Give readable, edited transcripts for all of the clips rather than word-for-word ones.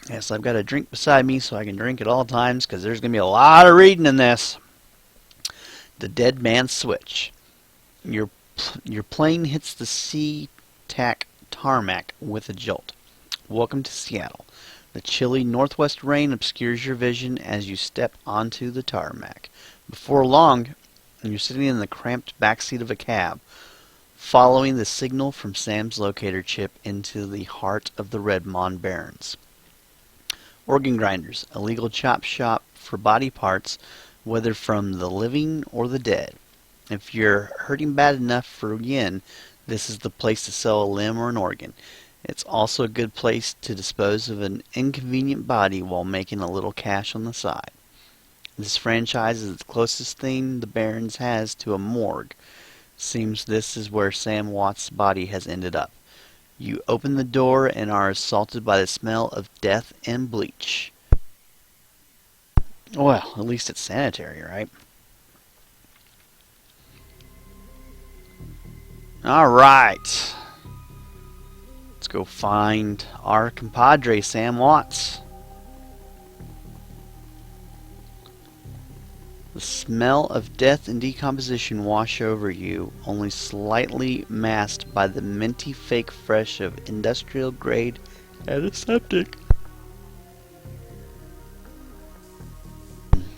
Yes, I've got a drink beside me so I can drink at all times because there's going to be a lot of reading in this. The Dead Man's Switch. Your your plane hits the sea-tack tarmac with a jolt. Welcome to Seattle. The chilly northwest rain obscures your vision as you step onto the tarmac. Before long, you're sitting in the cramped backseat of a cab, following the signal from Sam's locator chip into the heart of the Redmond Barrens. Organ grinders, a legal chop shop for body parts, whether from the living or the dead. If you're hurting bad enough for yen, this is the place to sell a limb or an organ. It's also a good place to dispose of an inconvenient body while making a little cash on the side. This franchise is the closest thing the Barrens has to a morgue. Seems this is where Sam Watts' body has ended up. You open the door and are assaulted by the smell of death and bleach. Well, at least it's sanitary, right? Alright. Let's go find our compadre, Sam Watts. The smell of death and decomposition wash over you, only slightly masked by the minty fake fresh of industrial grade antiseptic.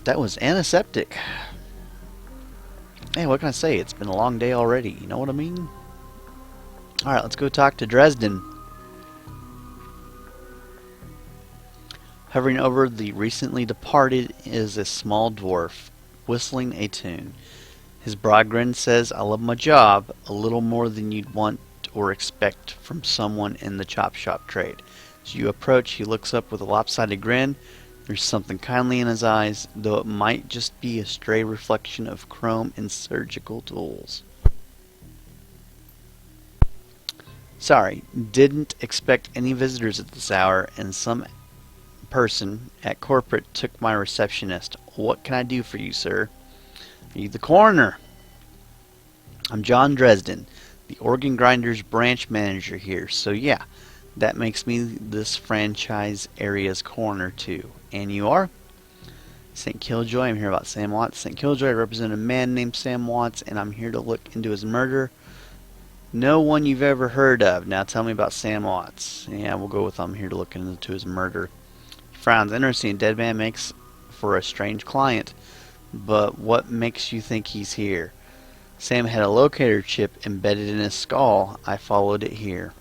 That was antiseptic. Hey, what can I say? It's been a long day already. You know what I mean? Alright, let's go talk to Dresden. Hovering over the recently departed is a small dwarf, whistling a tune. His broad grin says, I love my job, a little more than you'd want or expect from someone in the chop shop trade. As you approach, he looks up with a lopsided grin. There's something kindly in his eyes, though it might just be a stray reflection of chrome and surgical tools. Sorry, didn't expect any visitors at this hour, and some person at corporate took my receptionist. What can I do for you, sir? Are you the coroner? I'm John Dresden, the organ grinders branch manager here. So yeah, that makes me this franchise area's coroner too. And you are? St. Killjoy. I'm here about Sam Watts. St. Killjoy, I represent a man named Sam Watts, and I'm here to look into his murder. No one you've ever heard of. Now tell me about Sam Watts. Yeah, we'll go with I'm here to look into his murder. Frowns. Interesting. Dead man makes for a strange client. But what makes you think he's here? Sam had a locator chip embedded in his skull. I followed it here.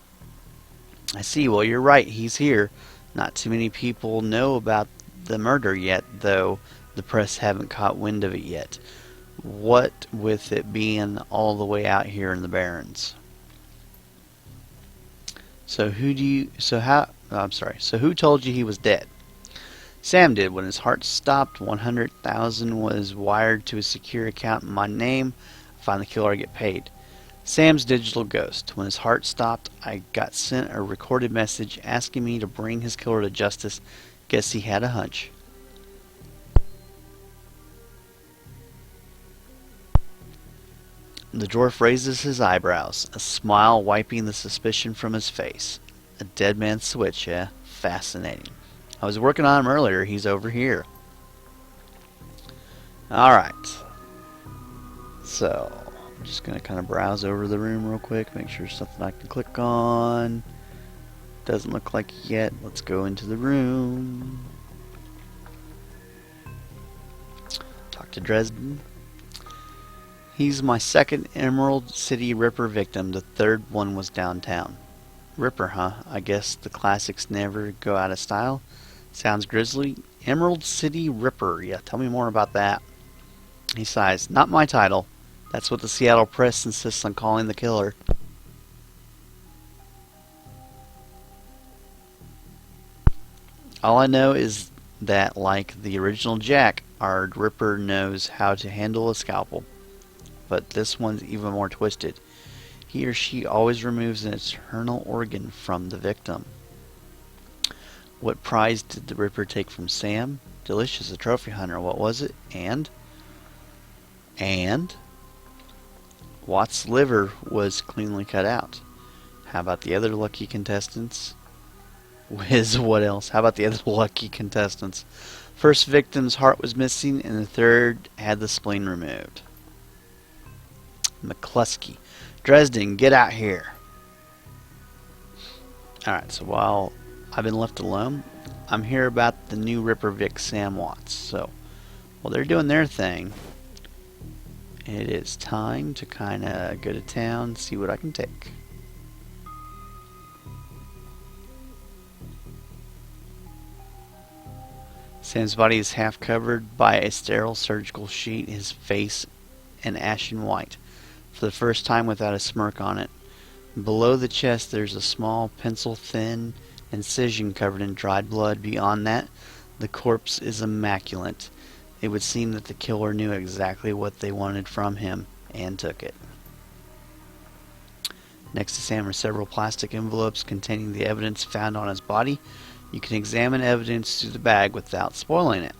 I see. Well, you're right. He's here. Not too many people know about the murder yet, though the press haven't caught wind of it yet. What with it being all the way out here in the Barrens. So who told you he was dead? Sam did. When his heart stopped, 100,000 was wired to a secure account in my name. I find the killer, I get paid. Sam's digital ghost. When his heart stopped, I got sent a recorded message asking me to bring his killer to justice. Guess he had a hunch. The dwarf raises his eyebrows, a smile wiping the suspicion from his face. A dead man's switch, eh? Fascinating. I was working on him earlier. He's over here. Alright. So, I'm just going to kind of browse over the room real quick, make sure there's something I can click on. Doesn't look like it yet. Let's go into the room. Talk to Dresden. He's my second Emerald City Ripper victim. The third one was downtown. Ripper, huh? I guess the classics never go out of style. Sounds grisly. Emerald City Ripper. Yeah, tell me more about that. He sighs. Not my title. That's what the Seattle press insists on calling the killer. All I know is that, like the original Jack, our Ripper knows how to handle a scalpel. But this one's even more twisted. He or she always removes an internal organ from the victim. What prize did the Ripper take from Sam? Delicious, a trophy hunter. What was it? And Watt's liver was cleanly cut out. How about the other lucky contestants? Whiz, what else? How about the other lucky contestants? First victim's heart was missing, and the third had the spleen removed. McCluskey. Dresden, get out here. Alright, so while I've been left alone, I'm here about the new Ripper Vic Sam Watts. So, while they're doing their thing, it is time to kind of go to town, see what I can take. Sam's body is half covered by a sterile surgical sheet, his face an ashen white, for the first time without a smirk on it. Below the chest there's a small pencil-thin incision covered in dried blood. Beyond that, the corpse is immaculate. It would seem that the killer knew exactly what they wanted from him and took it. Next to Sam are several plastic envelopes containing the evidence found on his body. You can examine evidence through the bag without spoiling it.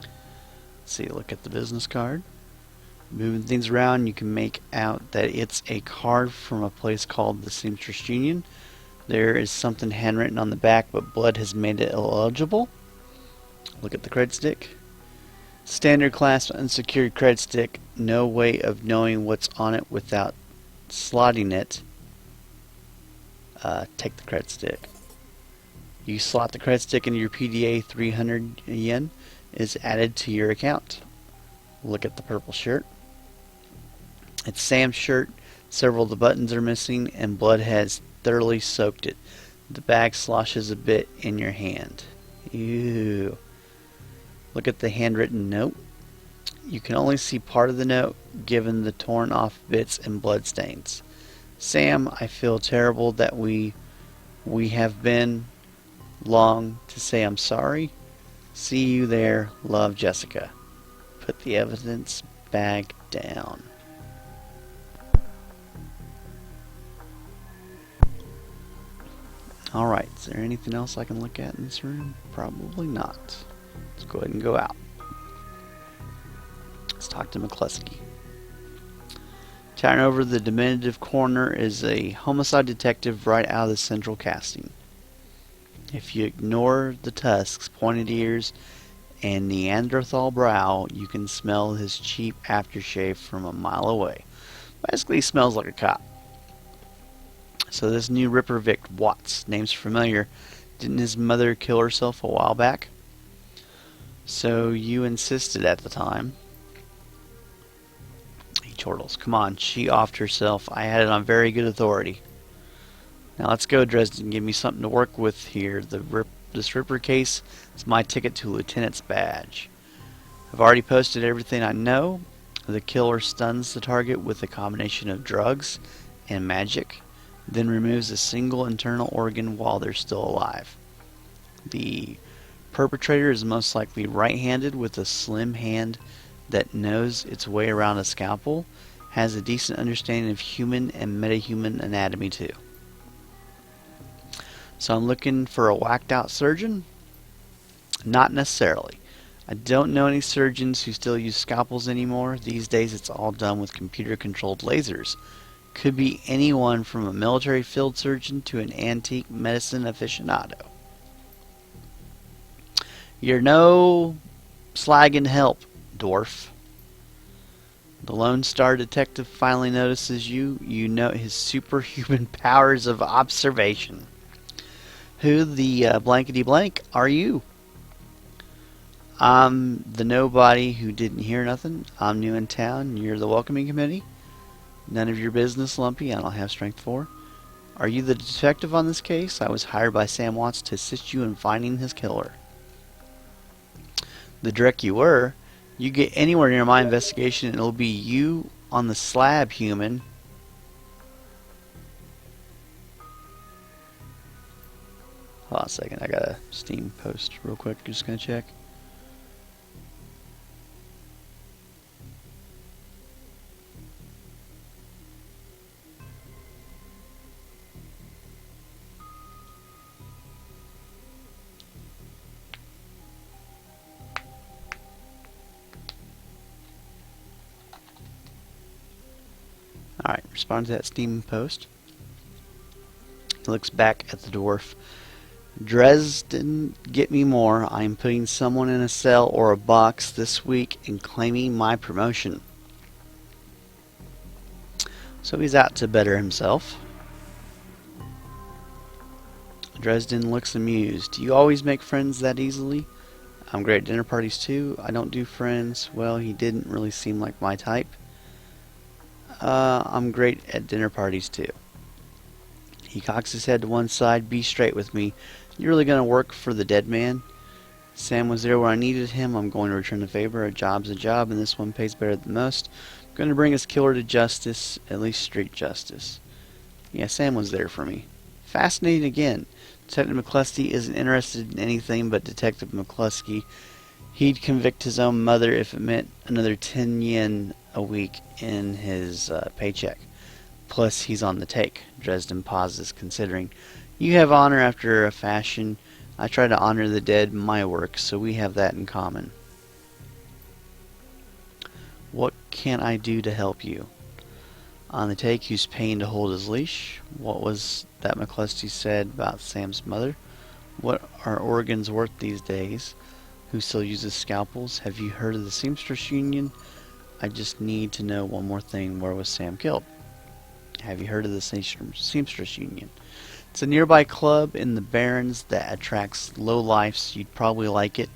Let's see, look at the business card. Moving things around, you can make out that it's a card from a place called the Seamstress Union. There is something handwritten on the back, but blood has made it illegible. Look at the credit stick. Standard class unsecured credit stick. No way of knowing what's on it without slotting it. Take the credit stick. You slot the credit stick into your PDA, 300 yen is added to your account. Look at the purple shirt. It's Sam's shirt. Several of the buttons are missing and blood has thoroughly soaked it. The bag sloshes a bit in your hand. Ew. Look at the handwritten note. You can only see part of the note given the torn off bits and blood stains. Sam, I feel terrible that we have been long to say I'm sorry. See you there. Love, Jessica. Put the evidence bag down. Alright, is there anything else I can look at in this room? Probably not. Let's go ahead and go out. Let's talk to McCluskey. Towering over the diminutive corner is a homicide detective right out of the central casting. If you ignore the tusks, pointed ears, and Neanderthal brow, you can smell his cheap aftershave from a mile away. Basically, he smells like a cop. So this new Ripper Vic Watts, name's familiar. Didn't his mother kill herself a while back? So you insisted at the time. He chortles. Come on, she offed herself. I had it on very good authority. Now let's go, Dresden. Give me something to work with here. This Ripper case is my ticket to Lieutenant's badge. I've already posted everything I know. The killer stuns the target with a combination of drugs and magic, then removes a single internal organ while they're still alive. The perpetrator is most likely right-handed with a slim hand that knows its way around a scalpel, has a decent understanding of human and metahuman anatomy too. So I'm looking for a whacked out surgeon? Not necessarily. I don't know any surgeons who still use scalpels anymore. These days it's all done with computer controlled lasers. Could be anyone from a military field surgeon to an antique medicine aficionado. You're no slagging help, dwarf. The Lone Star detective finally notices you. You note his superhuman powers of observation. Who the blankety blank are you? I'm the nobody who didn't hear nothing. I'm new in town. You're the welcoming committee. None of your business, Lumpy. I don't have strength for. Are you the detective on this case? I was hired by Sam Watts to assist you in finding his killer. The dreck you were. You get anywhere near my investigation and it'll be you on the slab, human. Hold on a second. I got a Steam post real quick. Just gonna check. Alright, respond to that Steam post. He looks back at the dwarf. Dresden, get me more. I am putting someone in a cell or a box this week and claiming my promotion. So he's out to better himself. Dresden looks amused. You always make friends that easily? I'm great at dinner parties too. I don't do friends. Well, he didn't really seem like my type. I'm great at dinner parties too. He cocks his head to one side. Be straight with me. You really gonna work for the dead man? Sam was there when I needed him. I'm going to return the favor. A job's a job, and this one pays better than most. I'm going to bring his killer to justice, at least street justice. Yeah, Sam was there for me. Fascinating again. Detective McCluskey isn't interested in anything but Detective McCluskey. He'd convict his own mother if it meant another 10 yen a week in his paycheck. Plus, he's on the take. Dresden pauses, considering. You have honor after a fashion. I try to honor the dead in my work, so we have that in common. What can I do to help you? On the take, who's paying to hold his leash? What was that McCluskey said about Sam's mother? What are organs worth these days? Who still uses scalpels? Have you heard of the Seamstress Union? I just need to know one more thing. Where was Sam killed? Have you heard of the Seamstress Union? It's a nearby club in the Barrens that attracts low-lifes. You'd probably like it.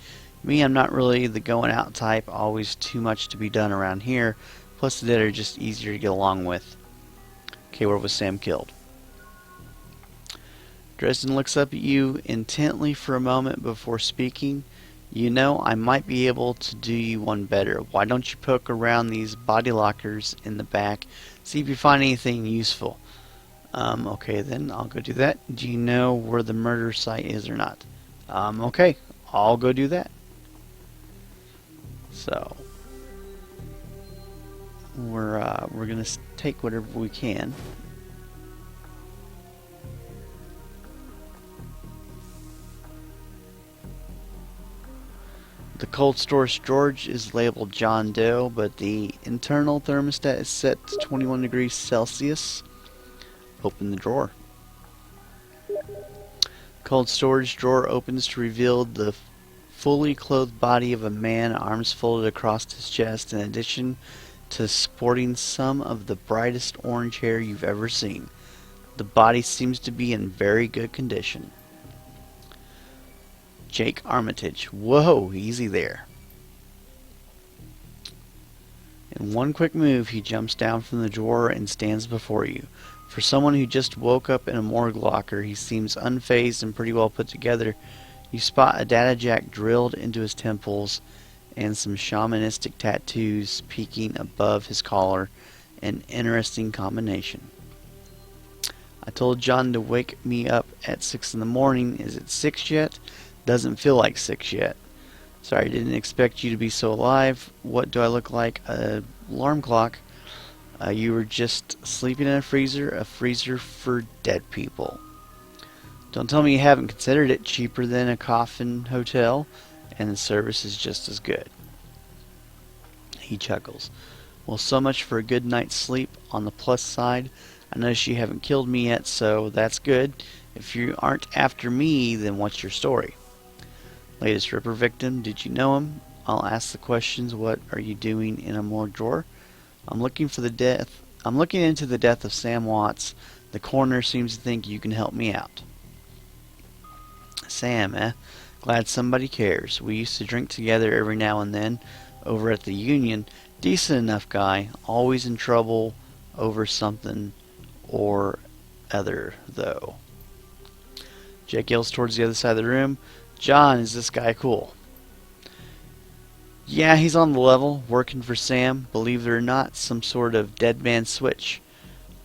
Me, I'm not really the going-out type. Always too much to be done around here. Plus, the dead are just easier to get along with. Okay, where was Sam killed? Dresden looks up at you intently for a moment before speaking. You know, I might be able to do you one better. Why don't you poke around these body lockers in the back, see if you find anything useful. Okay, then I'll go do that. Do you know where the murder site is or not? Okay, I'll go do that. So we're gonna take whatever we can. The cold storage George is labeled John Doe, but the internal thermostat is set to 21 degrees Celsius. Open the drawer. Cold storage drawer opens to reveal the fully clothed body of a man, arms folded across his chest, in addition to sporting some of the brightest orange hair you've ever seen. The body seems to be in very good condition. Jake Armitage. Whoa, easy there. In one quick move, he jumps down from the drawer and stands before you. For someone who just woke up in a morgue locker, he seems unfazed and pretty well put together. You spot a data jack drilled into his temples and some shamanistic tattoos peeking above his collar. An interesting combination. I told John to wake me up at 6 in the morning. Is it 6 yet? Doesn't feel like 6 yet. Sorry, didn't expect you to be so alive. What do I look like? Alarm clock. You were just sleeping in a freezer for dead people. Don't tell me you haven't considered it. Cheaper than a coffin hotel, and the service is just as good. He chuckles. Well, so much for a good night's sleep. On the plus side, I notice you haven't killed me yet, so that's good. If you aren't after me, then what's your story? Latest Ripper victim, did you know him? I'll ask the questions. What are you doing in a morgue drawer? I'm looking into the death of Sam Watts. The coroner seems to think you can help me out. Sam, eh? Glad somebody cares. We used to drink together every now and then over at the Union. Decent enough guy. Always in trouble over something or other, though. Jake yells towards the other side of the room. John, is this guy cool? Yeah, he's on the level, working for Sam. Believe it or not, some sort of dead man switch.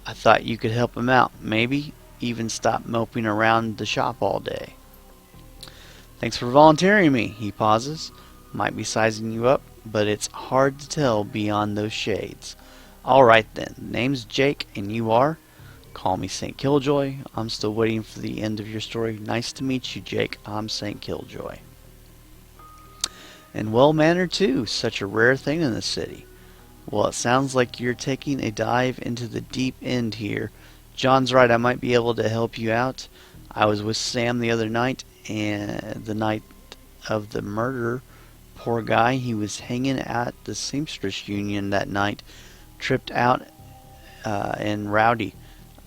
I thought you could help him out. Maybe even stop moping around the shop all day. Thanks for volunteering me. He pauses. Might be sizing you up, but it's hard to tell beyond those shades. Alright then. Name's Jake, and you are? Call me St. Killjoy. I'm still waiting for the end of your story. Nice to meet you, Jake. I'm St. Killjoy. And well-mannered, too. Such a rare thing in the city. Well, it sounds like you're taking a dive into the deep end here. John's right. I might be able to help you out. I was with Sam the other night, and the night of the murder. Poor guy, he was hanging at the seamstress union that night, tripped out and rowdy.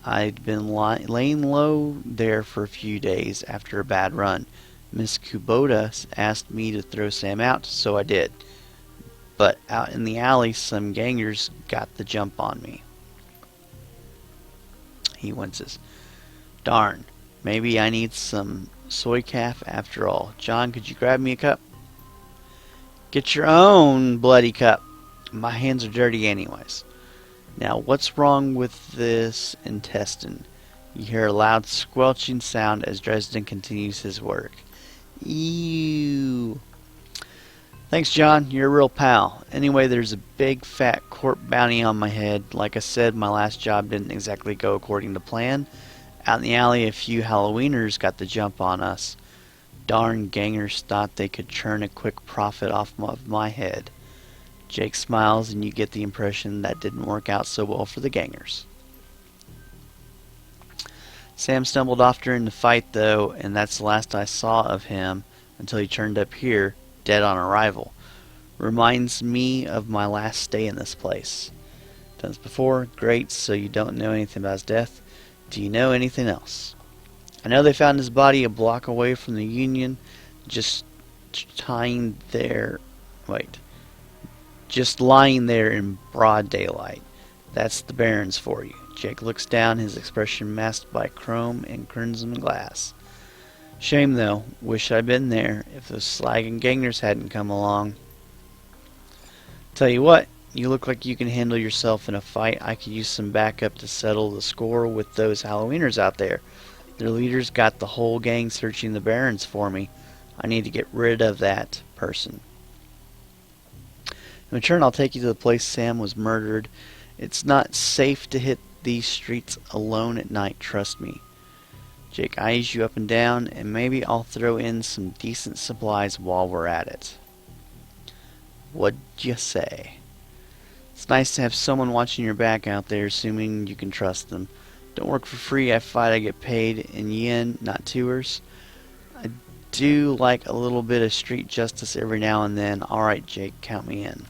I'd been laying low there for a few days after a bad run. Miss Kubota asked me to throw Sam out, so I did. But out in the alley, some gangers got the jump on me. He winces. Darn, maybe I need some soy calf after all. John, could you grab me a cup? Get your own bloody cup. My hands are dirty anyways. Now, what's wrong with this intestine? You hear a loud squelching sound as Dresden continues his work. Ew. Thanks, John. You're a real pal. Anyway, there's a big fat corp bounty on my head. Like I said, my last job didn't exactly go according to plan. Out in the alley, a few Halloweeners got the jump on us. Darn gangers thought they could churn a quick profit off of my head. Jake smiles, and you get the impression that didn't work out so well for the gangers. Sam stumbled off during the fight, though, and that's the last I saw of him until he turned up here, dead on arrival. Reminds me of my last stay in this place. Done this before? Great, so you don't know anything about his death. Do you know anything else? I know they found his body a block away from the Union, just lying there in broad daylight. That's the Barrens for you. Jake looks down, his expression masked by chrome and crimson glass. Shame, though. Wish I'd been there if those slagging gangers hadn't come along. Tell you what, you look like you can handle yourself in a fight. I could use some backup to settle the score with those Halloweeners out there. Their leaders got the whole gang searching the Barrens for me. I need to get rid of that person. In return, I'll take you to the place Sam was murdered. It's not safe to hit these streets alone at night, trust me. Jake eyes you up and down, and maybe I'll throw in some decent supplies while we're at it. What'd you say? It's nice to have someone watching your back out there, assuming you can trust them. Don't work for free. I fight, I get paid in yen, not tours. I do like a little bit of street justice every now and then. Alright, Jake, count me in.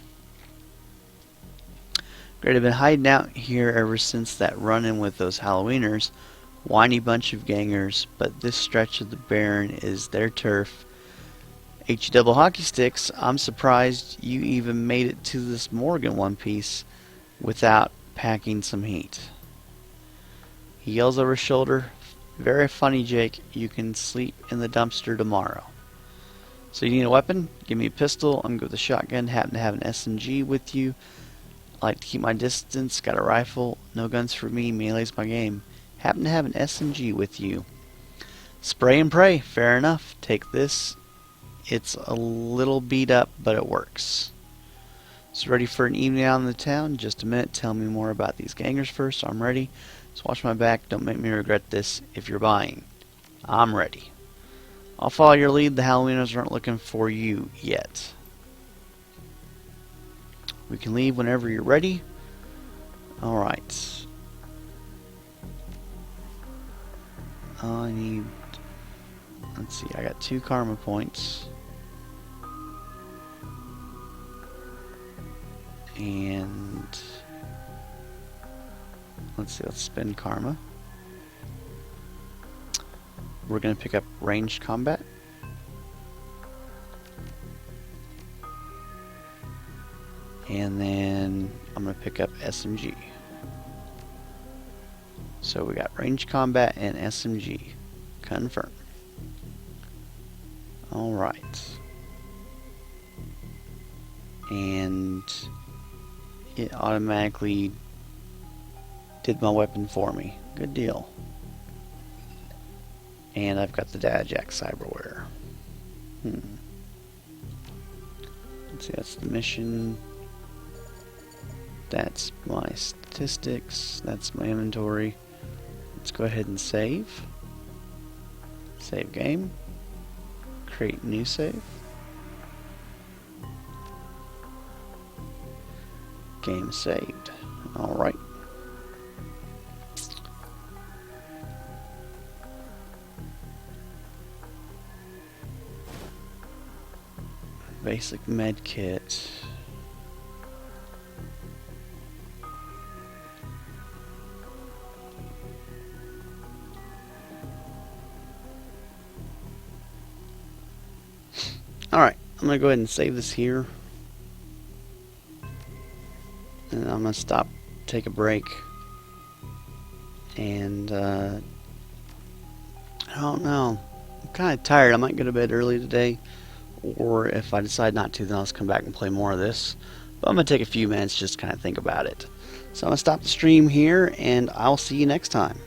Great, I've been hiding out here ever since that run-in with those Halloweeners. Whiny bunch of gangers, but this stretch of the Barren is their turf. H-double hockey sticks, I'm surprised you even made it to this morgue in one piece without packing some heat. He yells over his shoulder, very funny, Jake. You can sleep in the dumpster tomorrow. So you need a weapon? Give me a pistol. I'm good with a shotgun. Happen to have an SMG with you. I like to keep my distance. Got a rifle. No guns for me. Melee's my game. Happen to have an SMG with you. Spray and pray. Fair enough. Take this. It's a little beat up, but it works. So ready for an evening out in the town? Just a minute. Tell me more about these gangers first. I'm ready. Just watch my back. Don't make me regret this if you're buying. I'm ready. I'll follow your lead. The Halloweeners aren't looking for you yet. We can leave whenever you're ready. Alright. I need... Let's see. I got 2 karma points. And... Let's see, let's spend karma. We're going to pick up ranged combat. And then I'm going to pick up SMG. So we got ranged combat and SMG. Confirm. Alright. And it automatically did my weapon for me. Good deal. And I've got the Data Jack Cyberware. Let's see, that's the mission. That's my statistics. That's my inventory. Let's go ahead and save. Save game. Create new save. Game saved. Alright. basic med kit. Alright, I'm going to go ahead and save this here. And I'm going to stop, take a break. And, I don't know. I'm kind of tired. I might go to bed early today. Or if I decide not to, then I'll just come back and play more of this. But I'm going to take a few minutes just to kind of think about it. So I'm going to stop the stream here, and I'll see you next time.